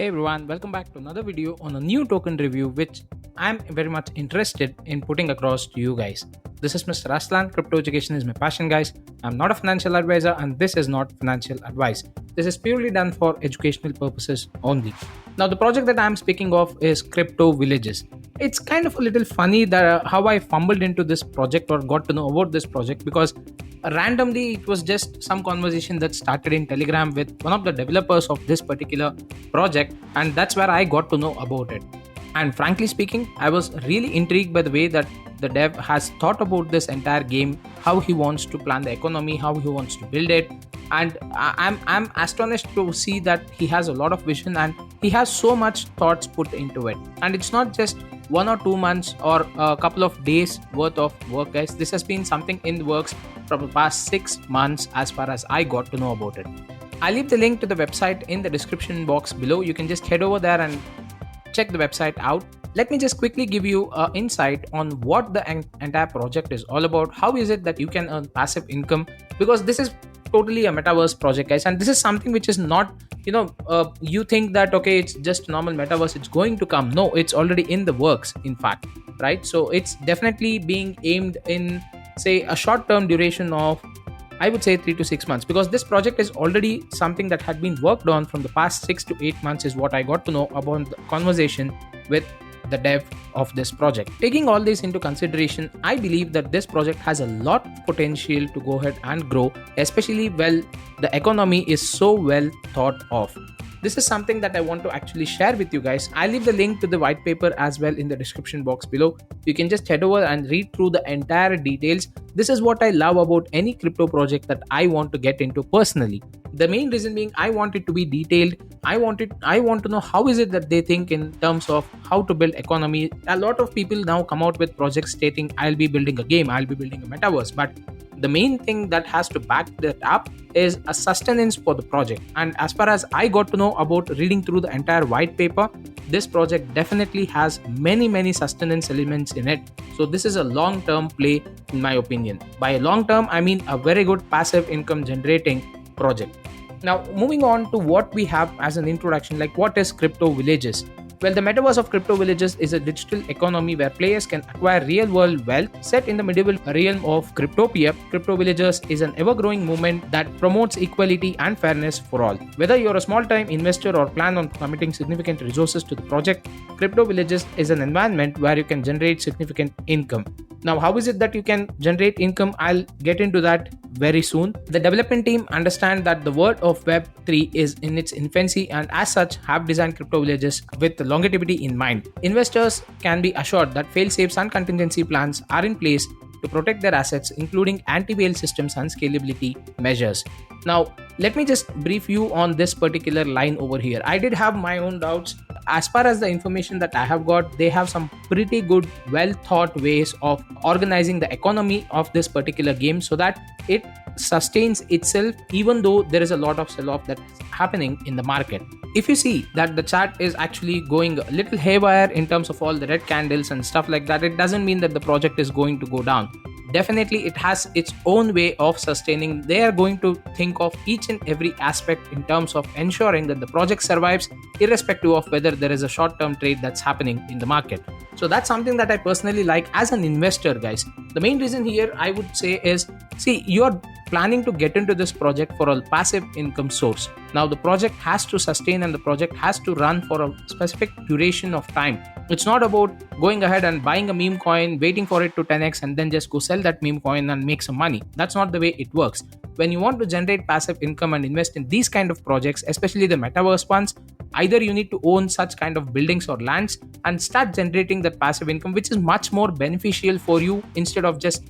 Hey everyone, welcome back to another video on a new token review which I'm very much interested in putting across to you guys. This is Mr. Aslan. Crypto education is my passion, guys. I'm not a financial advisor and this is not financial advice. This is purely done for educational purposes only. Now, the project that I'm speaking of is Crypto Villages. It's kind of a little funny that how I fumbled into this project or got to know about this project because randomly it was just some conversation that started in Telegram with one of the developers of this particular project, and that's where I got to know about it. And frankly speaking, I was really intrigued by the way that the dev has thought about this entire game, how he wants to plan the economy, how he wants to build it. And I'm astonished to see that he has a lot of vision and he has so much thoughts put into it. And it's not just 1 or 2 months or a couple of days worth of work, guys. This has been something in the works from the past 6 months as far as I got to know about it. I'll leave the link to the website in the description box below. You can just head over there and check the website out. Let me just quickly give you an insight on what the entire project is all about. How is it that you can earn passive income? Because this is totally a metaverse project, guys, and this is something which is not, you think that okay, it's just normal metaverse, it's going to come. No, it's already in the works, in fact, right? So it's definitely being aimed in, say, a short-term duration of, I would say, 3 to 6 months, because this project is already something that had been worked on from the past 6 to 8 months, is what I got to know about the conversation with the dev of this project. Taking all this into consideration, I believe that this project has a lot of potential to go ahead and grow, especially well the economy is so well thought of. This is something that I want to actually share with you guys. I'll leave the link to the white paper as well in the description box below. You can just head over and read through the entire details. This is what I love about any crypto project that I want to get into personally. The main reason being I want it to be detailed. I want to know how is it that they think in terms of how to build economy. A lot of people now come out with projects stating I'll be building a game, I'll be building a metaverse, but the main thing that has to back that up is a sustenance for the project. And as far as I got to know about reading through the entire white paper, this project definitely has many sustenance elements in it. So this is a long-term play in my opinion. By long term, I mean a very good passive income generating project. Now, moving on to what we have as an introduction, like what is Crypto Villages? Well, the metaverse of Crypto Villages is a digital economy where players can acquire real-world wealth set in the medieval realm of Cryptopia. Crypto Villages is an ever-growing movement that promotes equality and fairness for all. Whether you're a small-time investor or plan on committing significant resources to the project, Crypto Villages is an environment where you can generate significant income. Now, how is it that you can generate income? I'll get into that very soon. The development team understand that the world of Web3 is in its infancy and as such have designed Crypto Villages with the longevity in mind. Investors can be assured that fail-safes and contingency plans are in place to protect their assets, including anti-bail systems and scalability measures. Now, let me just brief you on this particular line over here. I did have my own doubts. As far as the information that I have got, they have some pretty good, well thought ways of organizing the economy of this particular game so that it sustains itself even though there is a lot of sell-off that's happening in the market. If you see that the chart is actually going a little haywire in terms of all the red candles and stuff like that, it doesn't mean that the project is going to go down. Definitely it has its own way of sustaining. They are going to think of each and every aspect in terms of ensuring that the project survives irrespective of whether there is a short-term trade that's happening in the market. So that's something that I personally like as an investor, guys. The main reason here I would say is, see, you're planning to get into this project for a passive income source. Now the project has to sustain and the project has to run for a specific duration of time. It's not about going ahead and buying a meme coin, waiting for it to 10x and then just go sell that meme coin and make some money. That's not the way it works. When you want to generate passive income and invest in these kind of projects, especially the metaverse ones, either you need to own such kind of buildings or lands and start generating that passive income, which is much more beneficial for you instead of just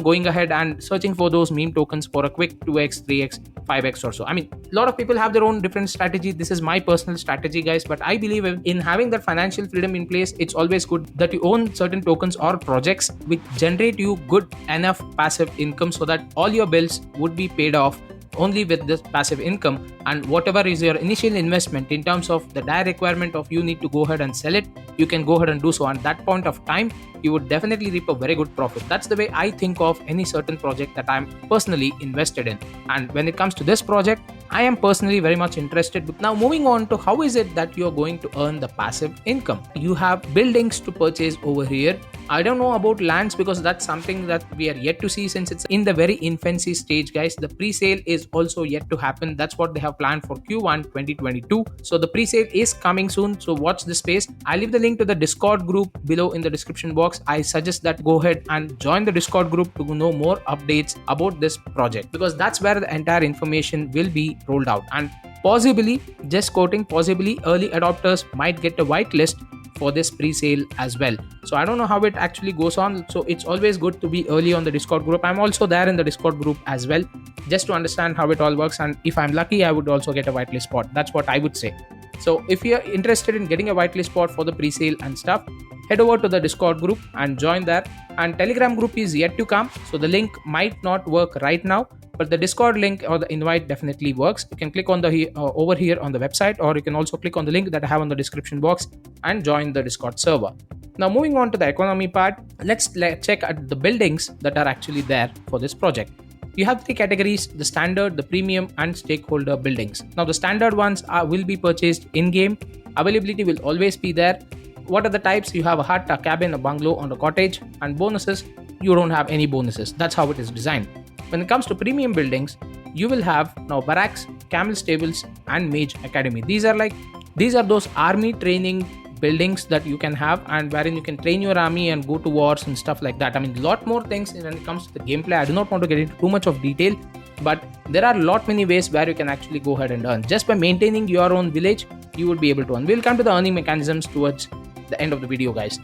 going ahead and searching for those meme tokens for a quick 2x, 3x, 5x or so. I mean, a lot of people have their own different strategy. This is my personal strategy, guys, but I believe in having that financial freedom in place. It's always good that you own certain tokens or projects which generate you good enough passive income so that all your bills would be paid off only with this passive income, and whatever is your initial investment in terms of the dire requirement of you need to go ahead and sell it, you can go ahead and do so. And that point of time, you would definitely reap a very good profit. That's the way I think of any certain project that I'm personally invested in. And when it comes to this project, I am personally very much interested. Now, moving on to how is it that you're going to earn the passive income? You have buildings to purchase over here. I don't know about lands because that's something that we are yet to see since it's in the very infancy stage, guys. The pre-sale is also yet to happen. That's what they have planned for Q1 2022. So the pre-sale is coming soon. So watch this space. I'll leave the link to the Discord group below in the description box. I suggest that go ahead and join the Discord group to know more updates about this project, because that's where the entire information will be rolled out. And possibly, just quoting, possibly early adopters might get a whitelist for this pre-sale as well. So I don't know how it actually goes on. So it's always good to be early on the Discord group. I'm also there in the Discord group as well, just to understand how it all works. And if I'm lucky, I would also get a whitelist spot. That's what I would say. So if you're interested in getting a whitelist spot for the pre-sale and stuff, head over to the Discord group and join there. And Telegram group is yet to come. So the link might not work right now, but the Discord link or the invite definitely works. You can click on the over here on the website, or you can also click on the link that I have on the description box and join the Discord server. Now, moving on to the economy part, let's check at the buildings that are actually there for this project. You have three categories: the standard, the premium, and stakeholder buildings. Now, the standard ones will be purchased in-game. Availability will always be there. What are the types? You have a hut, a cabin, a bungalow, or a cottage. And bonuses, you don't have any bonuses. That's how it is designed. When it comes to premium buildings, you will have now barracks, camel stables, and mage academy. These are those army training buildings that you can have, and wherein you can train your army and go to wars and stuff like that. I mean, a lot more things when it comes to the gameplay. I do not want to get into too much of detail, but there are many ways where you can actually go ahead and earn. Just by maintaining your own village, you would be able to earn. We'll come to the earning mechanisms towards the end of the video, guys.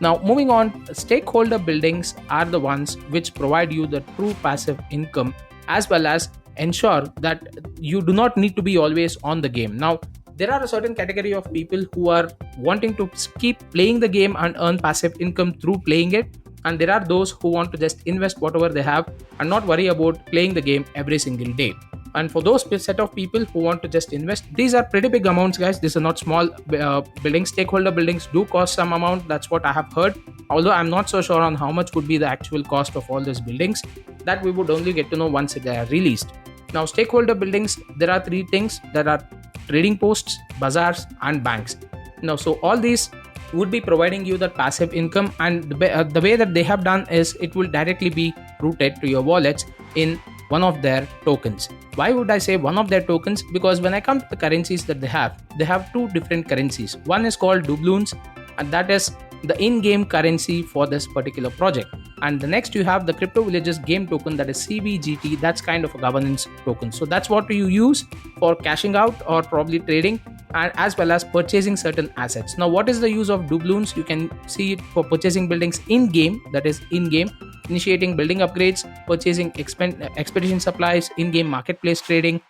Now, moving on, stakeholder buildings are the ones which provide you the true passive income, as well as ensure that you do not need to be always on the game. Now, there are a certain category of people who are wanting to keep playing the game and earn passive income through playing it. And there are those who want to just invest whatever they have and not worry about playing the game every single day. And for those set of people who want to just invest, these are pretty big amounts, guys. These are not small buildings. Stakeholder buildings do cost some amount. That's what I have heard. Although I'm not so sure on how much would be the actual cost of all these buildings. That we would only get to know once they are released. Now, stakeholder buildings, there are three things. There are trading posts, bazaars, and banks. Now, so all these would be providing you that passive income, and the way that they have done is it will directly be routed to your wallets in one of their tokens. Why would I say one of their tokens? Because when I come to the currencies that they have two different currencies. One is called doubloons, and that is the in-game currency for this particular project. And the next you have the Crypto Villages game token, that is CVGT. That's kind of a governance token. So that's what you use for cashing out or probably trading, and as well as purchasing certain assets. Now, what is the use of doubloons? You can see it for purchasing buildings in-game, that is in-game, initiating building upgrades, purchasing expedition supplies, in-game marketplace trading,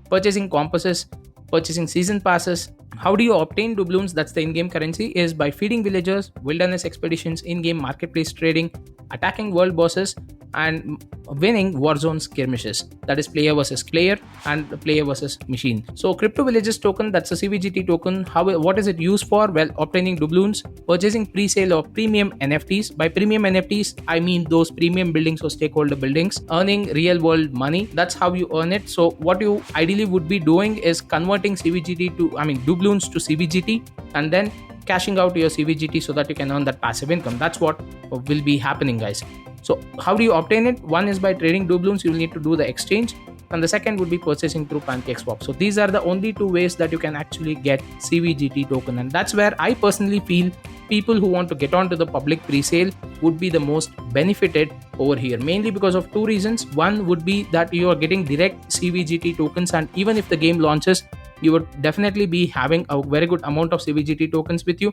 purchasing compasses, purchasing season passes. How do you obtain doubloons? That's the in-game currency, is by feeding villagers, wilderness expeditions, in-game marketplace trading, attacking world bosses, and winning warzone skirmishes. That is player versus player and player versus machine. So Crypto Villages token, that's a CVGT token. What is it used for? Well, obtaining doubloons, purchasing pre-sale of premium NFTs. By premium NFTs, I mean those premium buildings or stakeholder buildings, earning real world money. That's how you earn it. So what you ideally would be doing is converting doubloons to CVGT, and then cashing out your CVGT so that you can earn that passive income. That's what will be happening, guys. So how do you obtain it? One is by trading doubloons. You will need to do the exchange, and the second would be purchasing through PancakeSwap. So these are the only two ways that you can actually get CVGT token, and that's where I personally feel people who want to get onto the public pre-sale would be the most benefited over here, mainly because of two reasons. One would be that you are getting direct CVGT tokens, and even if the game launches, you would definitely be having a very good amount of CVGT tokens with you.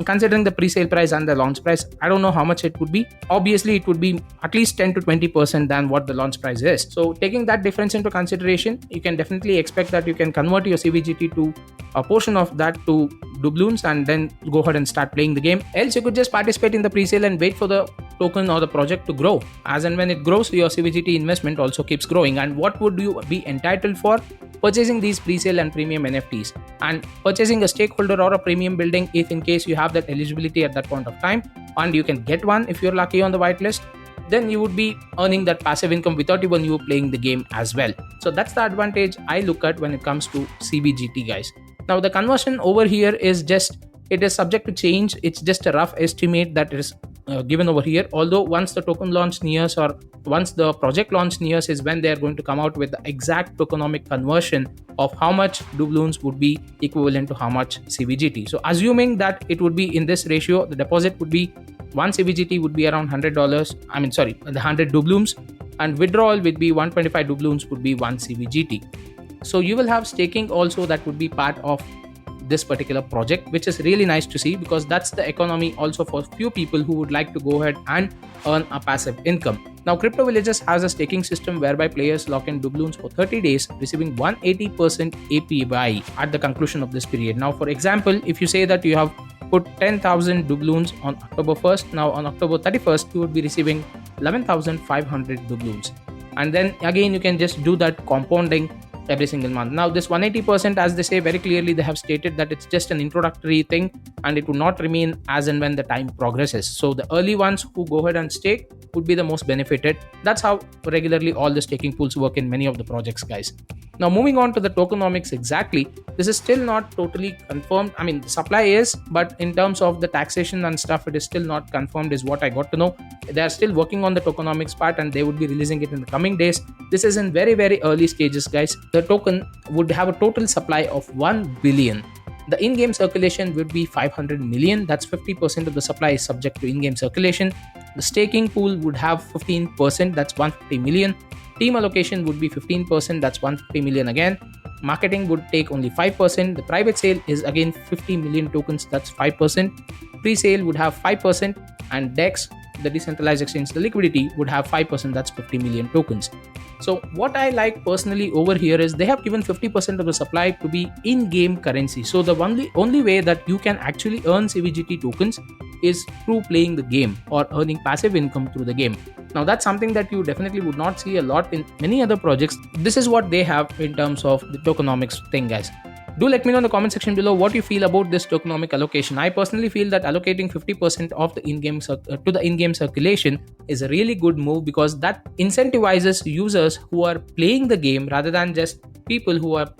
Considering the pre-sale price and the launch price, I don't know how much it would be. Obviously, it would be at least 10 to 20% than what the launch price is. So taking that difference into consideration, you can definitely expect that you can convert your CVGT to a portion of that to doubloons and then go ahead and start playing the game. Else you could just participate in the pre-sale and wait for the token or the project to grow. As and when it grows, your CVGT investment also keeps growing. And what would you be entitled for? Purchasing these pre-sale and premium NFTs, and purchasing a stakeholder or a premium building if in case you have that eligibility at that point of time, and you can get one if you're lucky on the whitelist. then you would be earning that passive income without even you playing the game as well. So that's the advantage I look at when it comes to CBGT, guys. Now the conversion over here is just, it is subject to change. It's just a rough estimate that is given over here. Although once the token launch nears, or once the project launch nears, is when they are going to come out with the exact tokenomic conversion of how much doubloons would be equivalent to how much CBGT. So assuming that it would be in this ratio, the deposit would be 1 CBGT would be around $100. The 100 doubloons, and withdrawal would be 125 doubloons would be 1 CBGT. So you will have staking also that would be part of this particular project, which is really nice to see, because that's the economy also for few people who would like to go ahead and earn a passive income. Now Crypto Villages has a staking system whereby players lock in doubloons for 30 days, receiving 180% APY at the conclusion of this period. Now for example, if you say that you have put 10,000 doubloons on October 1st, now on October 31st you would be receiving 11,500 doubloons, and then again you can just do that compounding every single month. Now this 180%, as they say very clearly, they have stated that it's just an introductory thing and it will not remain as and when the time progresses. So the early ones who go ahead and stake would be the most benefited. That's how regularly all the staking pools work in many of the projects, guys. Now moving on to the tokenomics exactly, this is still not totally confirmed. I mean, the supply is, but in terms of the taxation and stuff, it is still not confirmed is what I got to know. They are still working on the tokenomics part and they would be releasing it in the coming days. This is in very, very early stages, guys. The token would have a total supply of 1 billion. The in-game circulation would be 500 million. That's 50% of the supply is subject to in-game circulation. The staking pool would have 15%. That's 150 million. Team allocation would be 15%, that's 150 million again. Marketing would take only 5%. The private sale is again 50 million tokens, that's 5%. Pre-sale would have 5%, and DEX, the decentralized exchange, the liquidity would have 5%, that's 50 million tokens. So what I like personally over here is they have given 50% of the supply to be in-game currency. So the only way that you can actually earn CBGT tokens is through playing the game or earning passive income through the game. Now that's something that you definitely would not see a lot in many other projects. This is what they have in terms of the tokenomics thing, guys. Do let me know in the comment section below what you feel about this tokenomic allocation. I personally feel that allocating 50% of the in-game to the in-game circulation is a really good move, because that incentivizes users who are playing the game rather than just people who are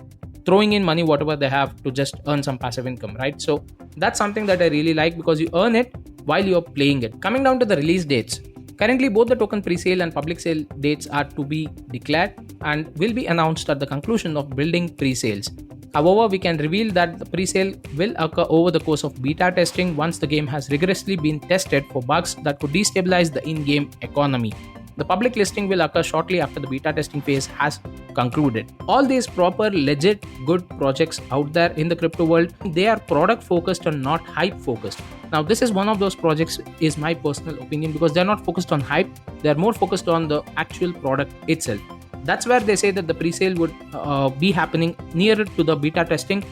throwing in money whatever they have to just earn some passive income, right? So that's something that I really like, because you earn it while you're playing it. Coming down to the release dates, currently both the token pre-sale and public sale dates are to be declared and will be announced at the conclusion of building pre-sales. However, we can reveal that the pre-sale will occur over the course of beta testing once the game has rigorously been tested for bugs that could destabilize the in-game economy. The public listing will occur shortly after the beta testing phase has concluded. All these proper, legit, good projects out there in the crypto world, they are product focused and not hype focused. Now this is one of those projects, is my personal opinion, because they're not focused on hype, they're more focused on the actual product itself. That's where they say that the pre-sale would be happening nearer to the beta testing.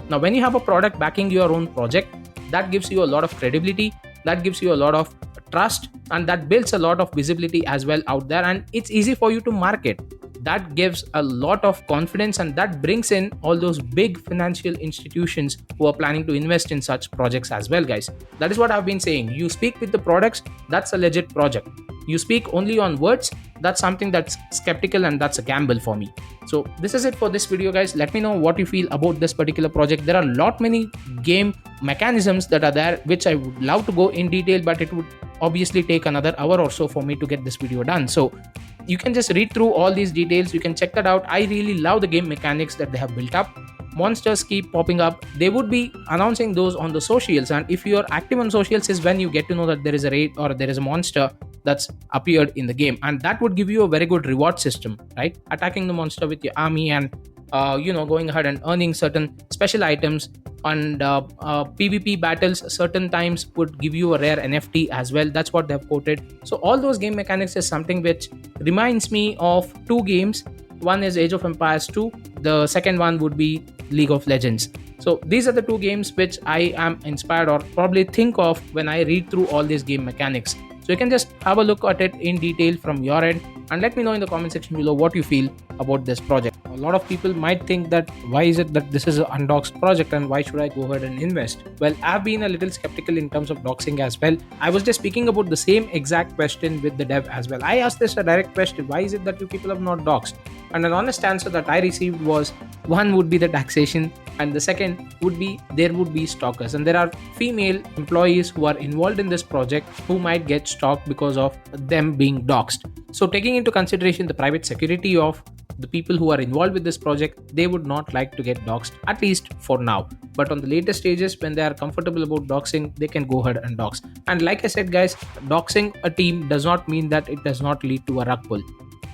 Now when you have a product backing your own project, that gives you a lot of credibility, that gives you a lot of trust, and that builds a lot of visibility as well out there, and it's easy for you to market. That gives a lot of confidence, and that brings in all those big financial institutions who are planning to invest in such projects as well, guys. That is what I've been saying. You speak with the products, that's a legit project. You speak only on words, that's something that's skeptical, and that's a gamble for me. So this is it for this video, guys. Let me know what you feel about this particular project. There are many game mechanisms that are there which I would love to go in detail, but it would obviously take another hour or so for me to get this video done. So you can just read through all these details, you can check that out. I really love the game mechanics that they have built up. Monsters keep popping up. They would be announcing those on the socials, and if you're active on socials is when you get to know that there is a raid or there is a monster that's appeared in the game, and that would give you a very good reward system, right? Attacking the monster with your army and going ahead and earning certain special items, and PvP battles certain times would give you a rare NFT as well. That's what they've quoted. So all those game mechanics is something which reminds me of two games. One is Age of Empires 2, the second one would be League of Legends. So these are the two games which I am inspired or probably think of when I read through all these game mechanics. So you can just have a look at it in detail from your end, and let me know in the comment section below what you feel about this project. Now lot of people might think that why is it that this is an undoxed project and why should I go ahead and invest? Well, I've been a little skeptical in terms of doxing as well. I was just speaking about the same exact question with the dev as well. I asked this a direct question: why is it that you people have not doxed? And an honest answer that I received was, one would be the taxation, and the second would be there would be stalkers, and there are female employees who are involved in this project who might get stalked because of them being doxed. So taking into consideration the private security of the people who are involved with this project, they would not like to get doxed, at least for now. But on the later stages, when they are comfortable about doxing, they can go ahead and dox. And like I said guys, doxing a team does not mean that it does not lead to a rug pull.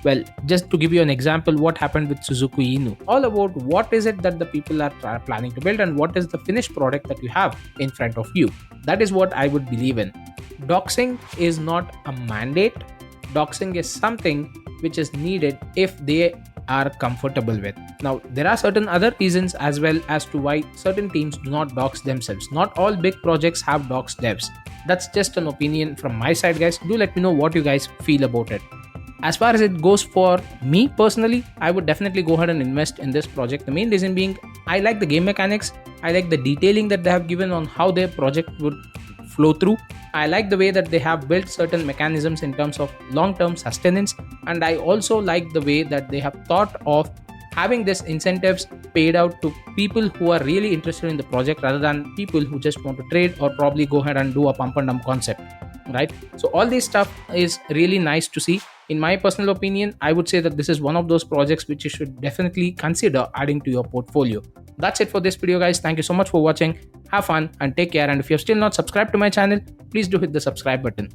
Well, just to give you an example, what happened with Suzuki Inu, all about what is it that the people are planning to build and what is the finished product that you have in front of you. That is what I would believe in. Doxing is not a mandate. Doxing is something which is needed if they are comfortable with. Now, there are certain other reasons as well as to why certain teams do not dox themselves. Not all big projects have dox devs. That's just an opinion from my side, guys. Do let me know what you guys feel about it. As far as it goes for me personally, I would definitely go ahead and invest in this project. The main reason being, I like the game mechanics. I like the detailing that they have given on how their project would flow through. I like the way that they have built certain mechanisms in terms of long-term sustenance, and I also like the way that they have thought of having this incentives paid out to people who are really interested in the project rather than people who just want to trade or probably go ahead and do a pump and dump concept, right? So all this stuff is really nice to see. In my personal opinion, I would say that this is one of those projects which you should definitely consider adding to your portfolio. That's it for this video, guys. Thank you so much for watching. Have fun and take care. And if you're still not subscribed to my channel, please do hit the subscribe button.